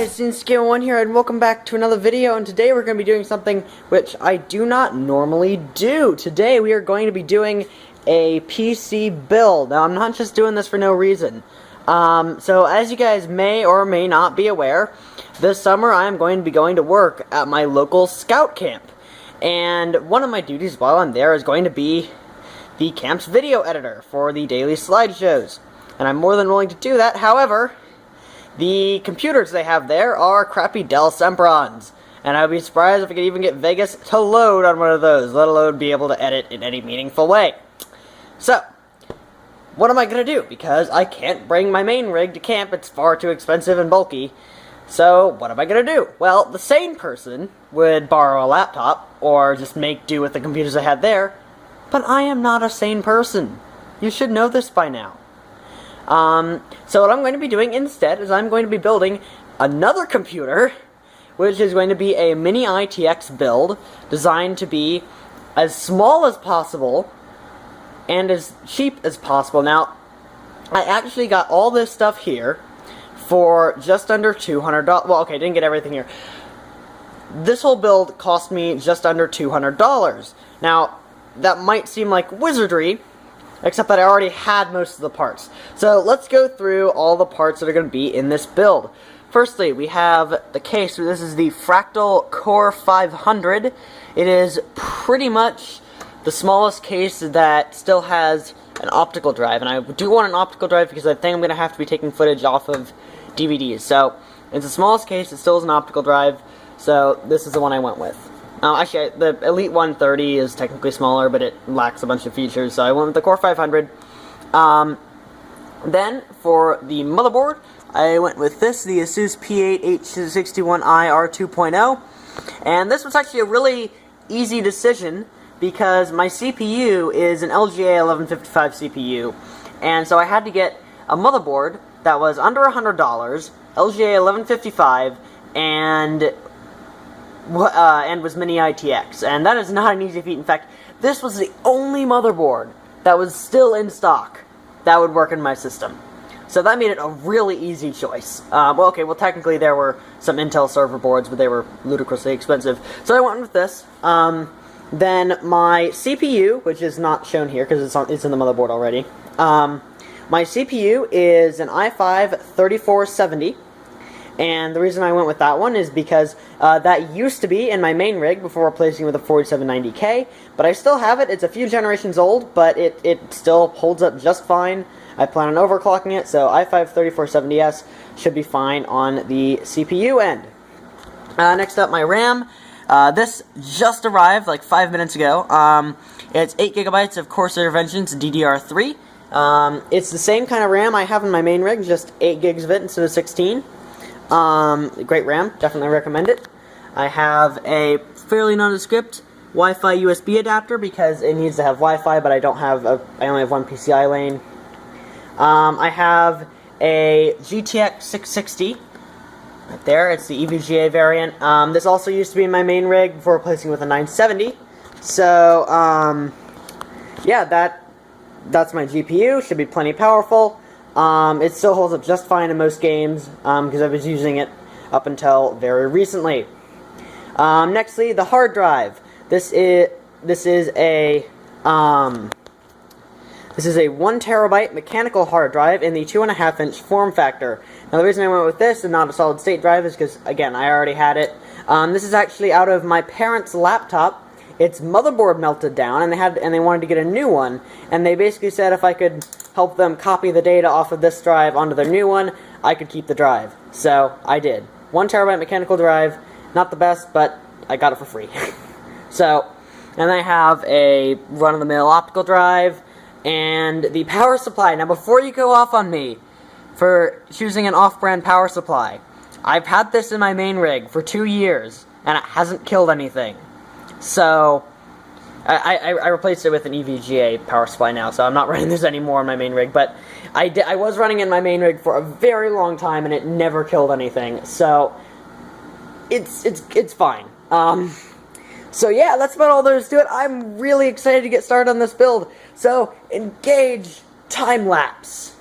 guys, Scale1 here, and welcome back to another video, and today we're going to be doing something which I do not normally do. Today we are going to be doing a PC build. Now, I'm not just doing this for no reason. So as you guys may or may not be aware, this summer I am going to be going to work at my local scout camp. And one of my duties while I'm there is going to be the camp's video editor for the daily slideshows. And I'm more than willing to do that. However, the computers they have there are crappy Dell Semprons, and I'd be surprised if I could even get Vegas to load on one of those, let alone be able to edit in any meaningful way. So, what am I going to do? Because I can't bring my main rig to camp, it's far too expensive and bulky. So, what am I going to do? Well, the sane person would borrow a laptop, or just make do with the computers I had there, but I am not a sane person. You should know this by now. So what I'm going to be doing instead is I'm going to be building another computer, which is going to be a Mini ITX build, designed to be as small as possible, and as cheap as possible. Now, I actually got all this stuff here for just under $200. Well, okay, didn't get everything here. This whole build cost me just under $200. Now, that might seem like wizardry, except that I already had most of the parts. So let's go through all the parts that are going to be in this build. Firstly, we have the case. This is the Fractal Core 500. It is pretty much the smallest case that still has an optical drive. And I do want an optical drive because I think I'm going to have to be taking footage off of DVDs. So it's the smallest case. It still has an optical drive. So this is the one I went with. Actually, the Elite 130 is technically smaller, but it lacks a bunch of features, so I went with the Core 500. Then, for the motherboard, I went with this, the Asus P8H61i R2.0, and this was actually a really easy decision, because my CPU is an LGA 1155 CPU, and so I had to get a motherboard that was under $100, LGA 1155, and was Mini ITX, and that is not an easy feat. In fact, this was the only motherboard that was still in stock that would work in my system. So that made it a really easy choice. Well, technically there were some Intel server boards, but they were ludicrously expensive. So I went with this. Then my CPU, which is not shown here because it's in the motherboard already. My CPU is an i5-3470. And the reason I went with that one is because that used to be in my main rig before replacing it with a 4790K, but I still have it. It's a few generations old, but it still holds up just fine. I plan on overclocking it, so i5-3470S should be fine on the CPU end. Next up, my RAM. This just arrived like 5 minutes ago. It's 8 GB of Corsair Vengeance DDR3. It's the same kind of RAM I have in my main rig, just 8 gigs of it instead of 16. Great RAM, definitely recommend it. I have a fairly nondescript Wi-Fi USB adapter because it needs to have Wi-Fi, but I only have one PCI lane. I have a GTX 660 right there. It's the EVGA variant. This also used to be in my main rig before replacing it with a 970. So, yeah, that's my GPU. Should be plenty powerful. It still holds up just fine in most games, because I was using it up until very recently. Nextly, the hard drive. This is a 1 terabyte mechanical hard drive in the 2.5-inch form factor. Now, the reason I went with this and not a solid state drive is because, again, I already had it. This is actually out of my parents' laptop. Its motherboard melted down, and they wanted to get a new one, and they basically said if I could help them copy the data off of this drive onto their new one, I could keep the drive. So, I did. 1 terabyte mechanical drive, not the best, but I got it for free. So, and I have a run-of-the-mill optical drive, and the power supply. Now, before you go off on me for choosing an off-brand power supply, I've had this in my main rig for 2 years, and it hasn't killed anything. So, I replaced it with an EVGA power supply now, so I'm not running this anymore on my main rig, but I was running in my main rig for a very long time, and it never killed anything, so it's fine. So yeah, that's about all there is to it. I'm really excited to get started on this build, so engage time lapse.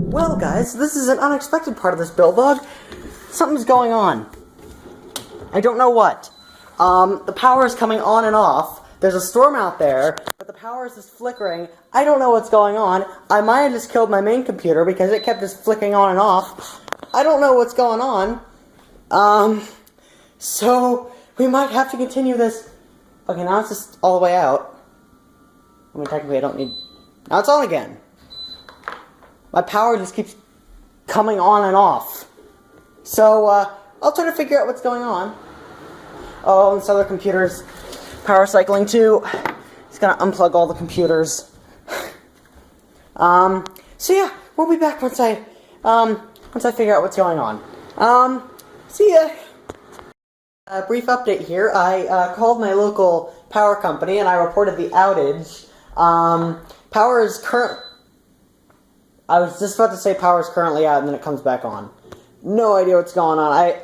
Well, guys, this is an unexpected part of this build log. Something's going on. I don't know what. The power is coming on and off. There's a storm out there, but the power is just flickering. I don't know what's going on. I might have just killed my main computer because it kept just flicking on and off. I don't know what's going on. So we might have to continue this. Okay, now it's just all the way out. I mean, technically I don't need... Now it's on again. My power just keeps coming on and off. So, I'll try to figure out what's going on. Oh, and this other computer's power cycling too. Just gonna unplug all the computers. So yeah, we'll be back once I figure out what's going on. See ya! A brief update here. I called my local power company and I reported the outage. Power is I was just about to say power is currently out and then it comes back on. No idea what's going on.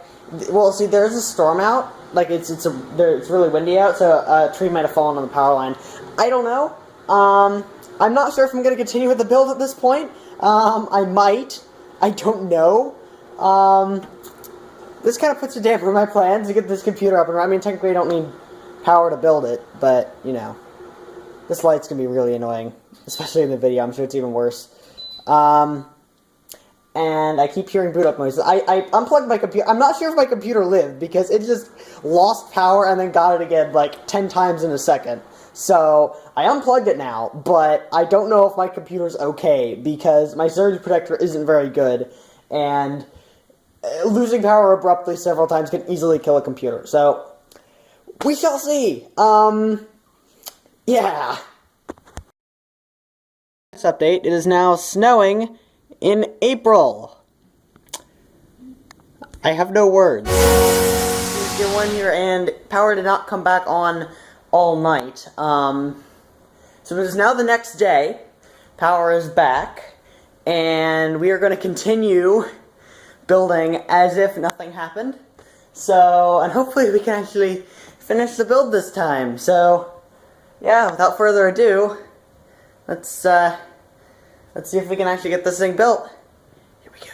Well, see, there's a storm out. Like, it's really windy out, so a tree might have fallen on the power line. I don't know. I'm not sure if I'm going to continue with the build at this point. I might. I don't know. This kind of puts a damper on my plans to get this computer up and running. I mean, technically I don't need power to build it, but, you know. This light's going to be really annoying. Especially in the video. I'm sure it's even worse. And I keep hearing boot up noises. I unplugged my computer. I'm not sure if my computer lived, because it just lost power and then got it again, like, 10 times in a second. So, I unplugged it now, but I don't know if my computer's okay, because my surge protector isn't very good, and losing power abruptly several times can easily kill a computer. So, we shall see. Yeah. Next update, it is now snowing in April. I have no words. Year 1 here, and power did not come back on all night. So it is now the next day. Power is back, and we are going to continue building as if nothing happened. So, and hopefully we can actually finish the build this time. So, yeah, without further ado, let's see if we can actually get this thing built. Here we go.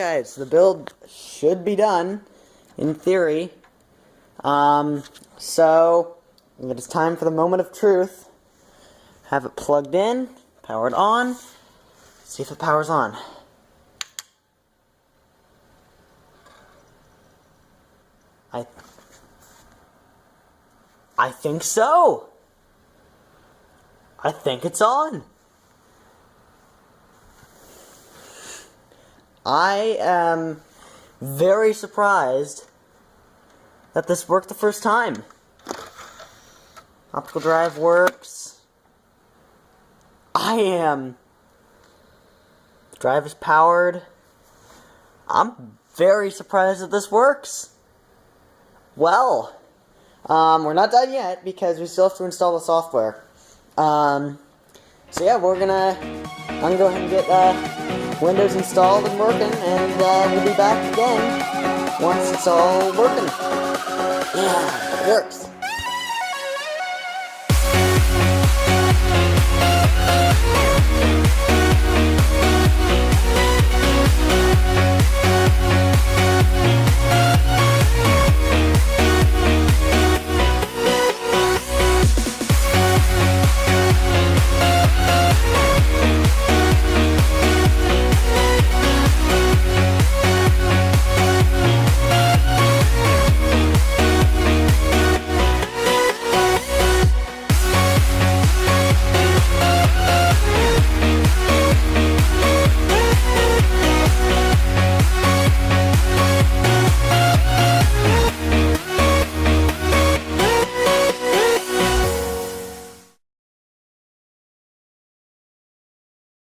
guys, the build should be done, in theory. So, it is time for the moment of truth. Have it plugged in, powered on, see if it powers on. I think so. I think it's on. I am very surprised that this worked the first time. Optical drive works. The drive is powered. I'm very surprised that this works. Well, we're not done yet because we still have to install the software. So yeah, I'm gonna go ahead and get Windows installed and working, and we'll be back again once it's all working. Yeah, it works.